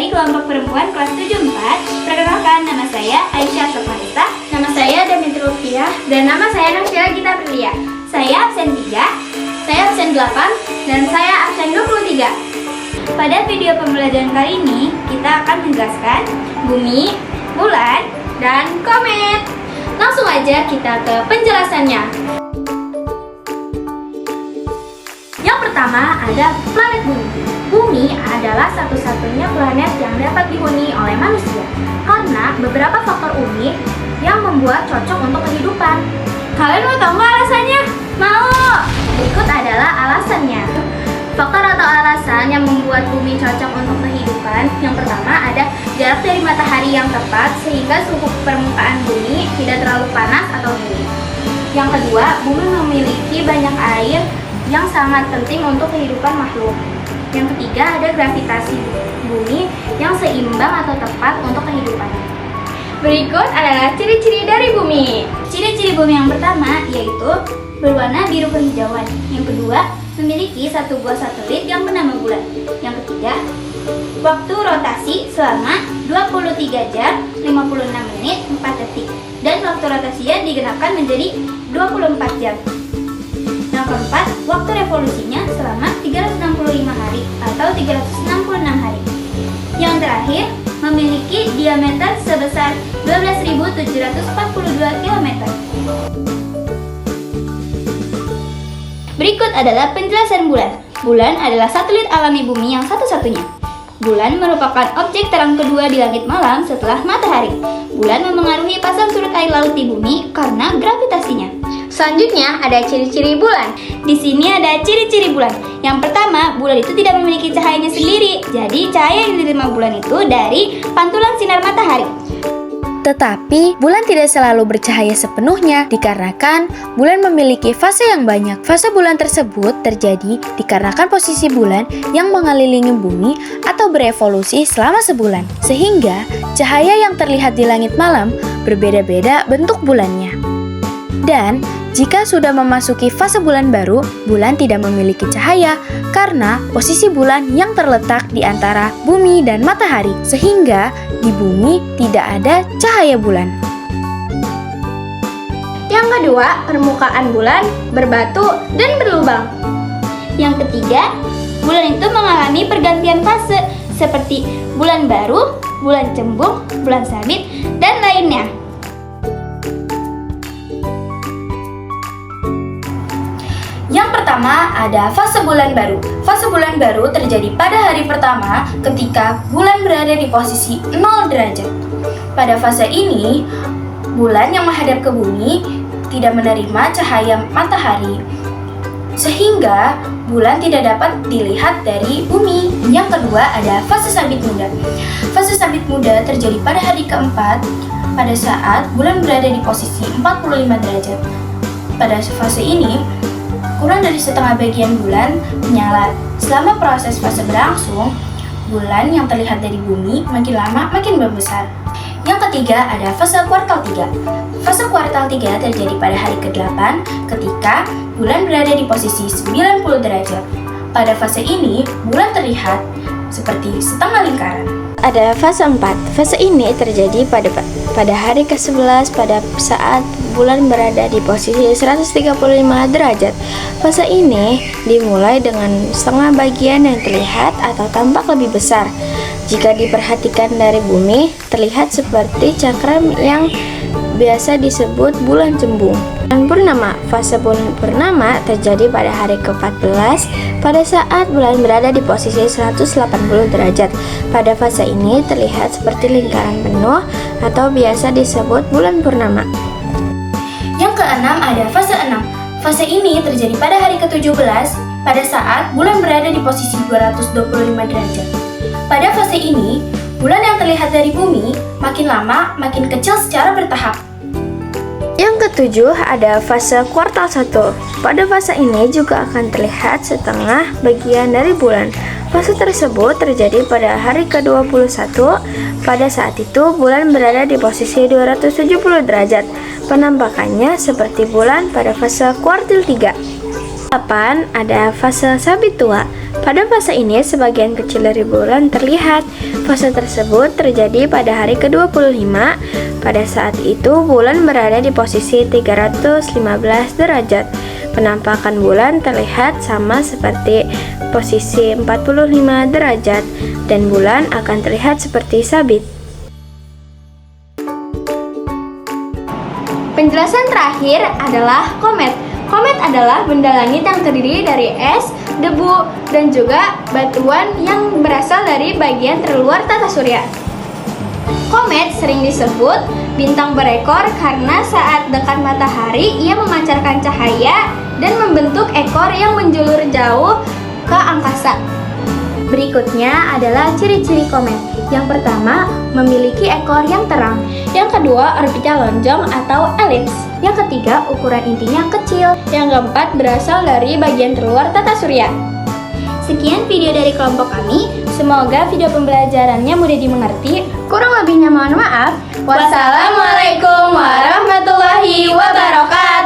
dari kelompok perempuan kelas 74. Perkenalkan, nama saya Aisyah Sofmarita, Nama saya Demetri Lutfiah. dan nama saya Nasyila Gita Prilia. Saya absen 3, Saya absen 8. dan saya absen 23. Pada video pembelajaran kali ini, kita akan menjelaskan bumi, bulan, dan komet. Langsung aja kita ke penjelasannya. Yang pertama ada planet bumi. Bumi adalah satu-satunya planet yang dapat dihuni oleh manusia karena beberapa faktor unik yang membuat cocok untuk kehidupan. Kalian mau tahu nggak alasannya? Mau! Berikut adalah alasannya. Faktor atau alasan yang membuat bumi cocok untuk kehidupan. Yang pertama ada jarak dari matahari yang tepat sehingga suhu permukaan bumi tidak terlalu panas atau dingin. Yang kedua, bumi memiliki banyak air yang sangat penting untuk kehidupan makhluk. Yang ketiga, ada gravitasi bumi yang seimbang atau tepat untuk kehidupan. Berikut adalah ciri-ciri dari bumi. Ciri-ciri bumi yang pertama yaitu berwarna biru kehijauan. Yang kedua, memiliki satu buah satelit yang bernama bulan. Yang ketiga, waktu rotasi selama 23 jam, 56 menit, 4 detik. Dan waktu rotasinya digenapkan menjadi 24 jam. Yang keempat, waktu revolusinya selama 365 hari atau 366 hari. Yang terakhir, memiliki diameter sebesar 12.742 km. Berikut adalah penjelasan bulan. Bulan adalah satelit alami bumi yang satu-satunya. Bulan merupakan objek terang kedua di langit malam setelah matahari. Bulan memengaruhi pasang surut air laut di bumi karena gravitasinya. Selanjutnya ada ciri-ciri bulan. Di sini ada ciri-ciri bulan. Yang pertama, bulan itu tidak memiliki cahayanya sendiri. Jadi, cahaya yang diterima bulan itu dari pantulan sinar matahari. Tetapi, bulan tidak selalu bercahaya sepenuhnya dikarenakan bulan memiliki fase yang banyak. Fase bulan tersebut terjadi dikarenakan posisi bulan yang mengelilingi bumi atau berevolusi selama sebulan. Sehingga, cahaya yang terlihat di langit malam berbeda-beda bentuk bulannya. Dan, jika sudah memasuki fase bulan baru, bulan tidak memiliki cahaya karena posisi bulan yang terletak di antara bumi dan matahari, sehingga di bumi tidak ada cahaya bulan. Yang kedua, permukaan bulan berbatu dan berlubang. Yang ketiga, bulan itu mengalami pergantian fase seperti bulan baru, bulan cembung, bulan sabit, dan lainnya. Yang pertama ada fase bulan baru. Fase bulan baru terjadi pada hari pertama ketika bulan berada di posisi 0 derajat. Pada fase ini, bulan yang menghadap ke bumi tidak menerima cahaya matahari, sehingga bulan tidak dapat dilihat dari bumi. Yang kedua ada fase sabit muda. Fase sabit muda terjadi pada hari keempat pada saat bulan berada di posisi 45 derajat. Pada fase ini, kurang dari setengah bagian bulan menyala. Selama proses fase berlangsung, bulan yang terlihat dari bumi makin lama makin membesar. Yang ketiga ada fase kuartal 3. Fase kuartal 3 terjadi pada hari ke-8 ketika bulan berada di posisi 90 derajat. Pada fase ini, bulan terlihat seperti setengah lingkaran. Ada fase 4. Fase ini terjadi pada hari ke-11 pada saat bulan berada di posisi 135 derajat. Fase ini dimulai dengan setengah bagian yang terlihat atau tampak lebih besar. Jika diperhatikan dari bumi, terlihat seperti cakram yang biasa disebut bulan cembung. Bulan purnama. Fase bulan purnama terjadi pada hari ke-14 pada saat bulan berada di posisi 180 derajat. Pada fase ini terlihat seperti lingkaran penuh atau biasa disebut bulan purnama. Yang keenam ada fase 6. Fase ini terjadi pada hari ke-17 pada saat bulan berada di posisi 225 derajat. Pada fase ini, bulan yang terlihat dari bumi makin lama makin kecil secara bertahap. Yang ketujuh ada fase kuartal 1. Pada fase ini juga akan terlihat setengah bagian dari bulan. Fase tersebut terjadi pada hari ke-21. Pada saat itu bulan berada di posisi 270 derajat. Penampakannya seperti bulan pada fase kuartil 3. 8. Ada fase sabit tua. Pada fase ini, sebagian kecil dari bulan terlihat. Fase tersebut terjadi pada hari ke-25. Pada saat itu, bulan berada di posisi 315 derajat. Penampakan bulan terlihat sama seperti posisi 45 derajat, dan bulan akan terlihat seperti sabit. Penjelasan terakhir adalah komet. Komet adalah benda langit yang terdiri dari es, debu, dan juga batuan yang berasal dari bagian terluar tata surya. Komet sering disebut bintang berekor karena saat dekat matahari ia memancarkan cahaya dan membentuk ekor yang menjulur jauh ke angkasa. Berikutnya adalah ciri-ciri komet. Yang pertama, memiliki ekor yang terang. Yang kedua, orbitnya lonjong atau elips. Yang ketiga, ukuran intinya kecil. Yang keempat, berasal dari bagian terluar tata surya. Sekian video dari kelompok kami. Semoga video pembelajarannya mudah dimengerti. Kurang lebihnya mohon maaf. Wassalamualaikum warahmatullahi wabarakatuh.